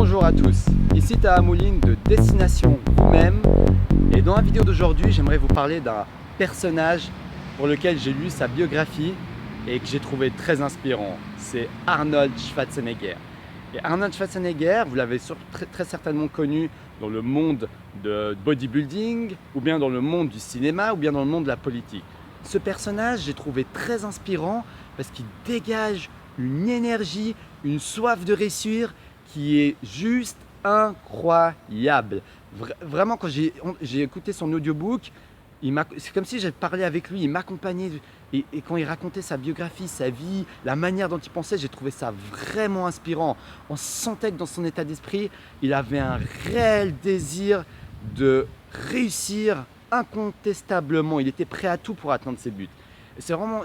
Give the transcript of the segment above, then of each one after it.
Bonjour à tous, ici Taha Mouline de Destination Vous-même et dans la vidéo d'aujourd'hui j'aimerais vous parler d'un personnage pour lequel j'ai lu sa biographie et que j'ai trouvé très inspirant. C'est Arnold Schwarzenegger. Et Arnold Schwarzenegger, vous l'avez très certainement connu dans le monde de bodybuilding ou bien dans le monde du cinéma ou bien dans le monde de la politique. Ce personnage, j'ai trouvé très inspirant parce qu'il dégage une énergie, une soif de réussir qui est juste incroyable. Vraiment, quand j'ai écouté son audiobook, c'est comme si j'avais parlé avec lui, il m'accompagnait et quand il racontait sa biographie, sa vie, la manière dont il pensait, j'ai trouvé ça vraiment inspirant. On sentait que dans son état d'esprit, il avait un réel désir de réussir incontestablement. Il était prêt à tout pour atteindre ses buts.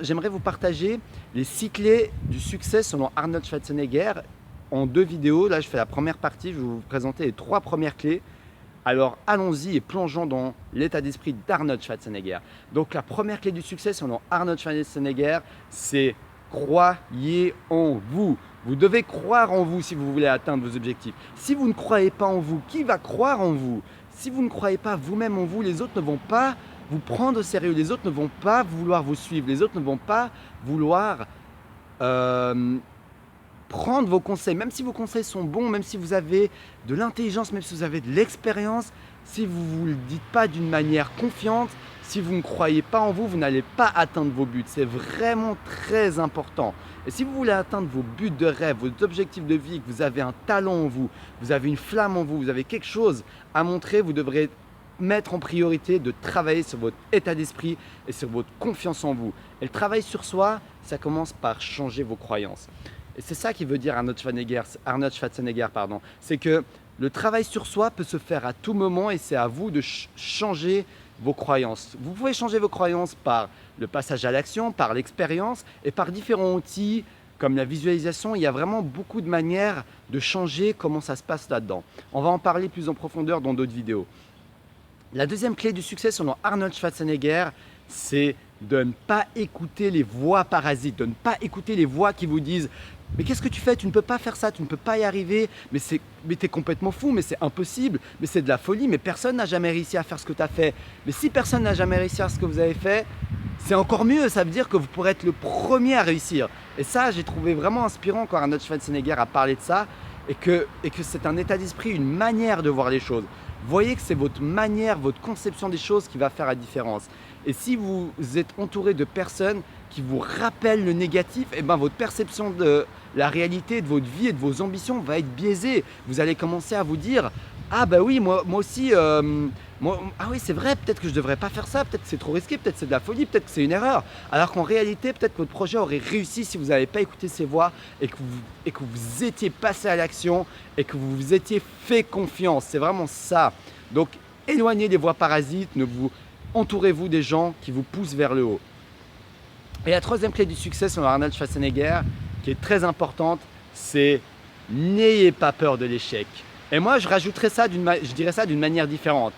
J'aimerais vous partager les 6 clés du succès selon Arnold Schwarzenegger en 2 vidéos. Là, je fais la première partie, je vais vous présenter les 3 premières clés. Alors allons-y et plongeons dans l'état d'esprit d'Arnold Schwarzenegger. Donc la première clé du succès selon Arnold Schwarzenegger, c'est croyez en vous. Vous devez croire en vous si vous voulez atteindre vos objectifs. Si vous ne croyez pas en vous, qui va croire en vous? Si vous ne croyez pas vous-même en vous, les autres ne vont pas vous prendre au sérieux. Les autres ne vont pas vouloir vous suivre. Les autres ne vont pas vouloir prendre vos conseils, même si vos conseils sont bons, même si vous avez de l'intelligence, même si vous avez de l'expérience, si vous ne vous le dites pas d'une manière confiante, si vous ne croyez pas en vous, vous n'allez pas atteindre vos buts. C'est vraiment très important. Et si vous voulez atteindre vos buts de rêve, vos objectifs de vie, que vous avez un talent en vous, vous avez une flamme en vous, vous avez quelque chose à montrer, vous devrez mettre en priorité de travailler sur votre état d'esprit et sur votre confiance en vous. Et le travail sur soi, ça commence par changer vos croyances. Et c'est ça qui veut dire Arnold Schwarzenegger, c'est que le travail sur soi peut se faire à tout moment et c'est à vous de changer vos croyances. Vous pouvez changer vos croyances par le passage à l'action, par l'expérience et par différents outils comme la visualisation. Il y a vraiment beaucoup de manières de changer comment ça se passe là-dedans. On va en parler plus en profondeur dans d'autres vidéos. La deuxième clé du succès selon Arnold Schwarzenegger, c'est de ne pas écouter les voix parasites, de ne pas écouter les voix qui vous disent « Mais qu'est-ce que tu fais? Tu ne peux pas faire ça, tu ne peux pas y arriver, mais tu es complètement fou, mais c'est impossible, mais c'est de la folie, mais personne n'a jamais réussi à faire ce que tu as fait. » Mais si personne n'a jamais réussi à faire ce que vous avez fait, c'est encore mieux, ça veut dire que vous pourrez être le premier à réussir. Et ça, j'ai trouvé vraiment inspirant quand Arnold Schwarzenegger a parlé de ça et que c'est un état d'esprit, une manière de voir les choses. Voyez que c'est votre manière, votre conception des choses qui va faire la différence. Et si vous êtes entouré de personnes qui vous rappellent le négatif, et votre perception de la réalité, de votre vie et de vos ambitions va être biaisée. Vous allez commencer à vous dire « Ah bah oui, moi aussi, ah oui c'est vrai, peut-être que je ne devrais pas faire ça, peut-être que c'est trop risqué, peut-être que c'est de la folie, peut-être que c'est une erreur. » Alors qu'en réalité, peut-être que votre projet aurait réussi si vous n'avez pas écouté ces voix et que vous étiez passé à l'action et que vous vous étiez fait confiance. C'est vraiment ça. Donc, éloignez les voix parasites, entourez-vous des gens qui vous poussent vers le haut. Et la troisième clé du succès selon Arnold Schwarzenegger, qui est très importante, c'est n'ayez pas peur de l'échec. Et moi, je dirais ça d'une manière différente.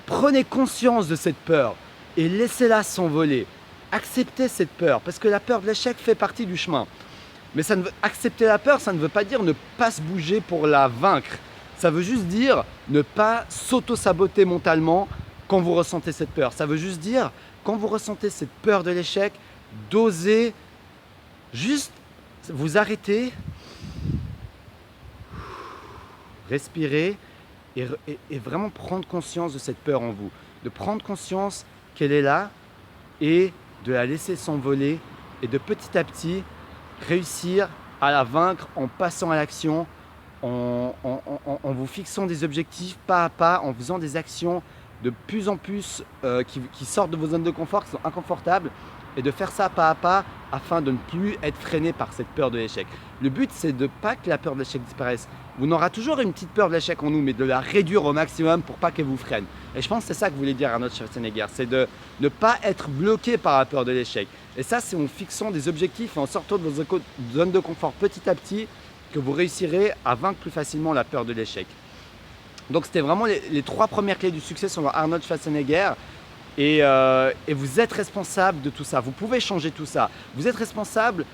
Prenez conscience de cette peur et laissez-la s'envoler. Acceptez cette peur, parce que la peur de l'échec fait partie du chemin. Mais accepter la peur, ça ne veut pas dire ne pas se bouger pour la vaincre. Ça veut juste dire ne pas s'auto-saboter mentalement quand vous ressentez cette peur. Ça veut juste dire, quand vous ressentez cette peur de l'échec, d'oser juste vous arrêter, respirer et vraiment prendre conscience de cette peur en vous. De prendre conscience qu'elle est là et de la laisser s'envoler et de petit à petit réussir à la vaincre en passant à l'action, en vous fixant des objectifs pas à pas, en faisant des actions de plus en plus qui sortent de vos zones de confort, qui sont inconfortables, et de faire ça pas à pas afin de ne plus être freiné par cette peur de l'échec. Le but, c'est de pas que la peur de l'échec disparaisse. Vous n'aurez toujours une petite peur de l'échec en nous, mais de la réduire au maximum pour pas qu'elle vous freine. Et je pense que c'est ça que voulait dire Arnold Schwarzenegger, c'est de ne pas être bloqué par la peur de l'échec. Et ça, c'est en fixant des objectifs et en sortant de vos zones de confort petit à petit que vous réussirez à vaincre plus facilement la peur de l'échec. Donc c'était vraiment les 3 premières clés du succès selon Arnold Schwarzenegger. Et vous êtes responsable de tout ça. Vous pouvez changer tout ça. Vous êtes responsable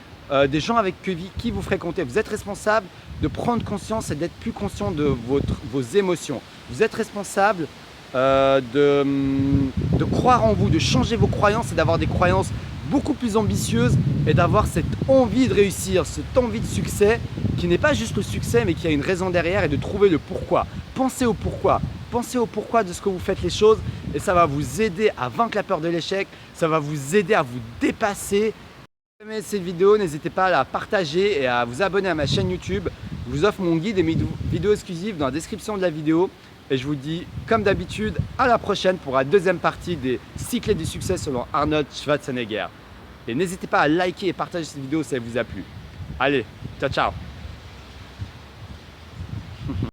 des gens avec qui vous fréquentez. Vous êtes responsable de prendre conscience et d'être plus conscient de vos émotions. Vous êtes responsable de croire en vous, de changer vos croyances et d'avoir des croyances beaucoup plus ambitieuses et d'avoir cette envie de réussir, cette envie de succès qui n'est pas juste le succès mais qui a une raison derrière et de trouver le pourquoi. Pensez au pourquoi. Pensez au pourquoi de ce que vous faites les choses et ça va vous aider à vaincre la peur de l'échec, ça va vous aider à vous dépasser. Si vous aimez cette vidéo, n'hésitez pas à la partager et à vous abonner à ma chaîne YouTube. Je vous offre mon guide et mes vidéos exclusives dans la description de la vidéo. Et je vous dis, comme d'habitude, à la prochaine pour la deuxième partie des 6 clés du succès selon Arnold Schwarzenegger. Et n'hésitez pas à liker et partager cette vidéo si elle vous a plu. Allez, ciao ciao!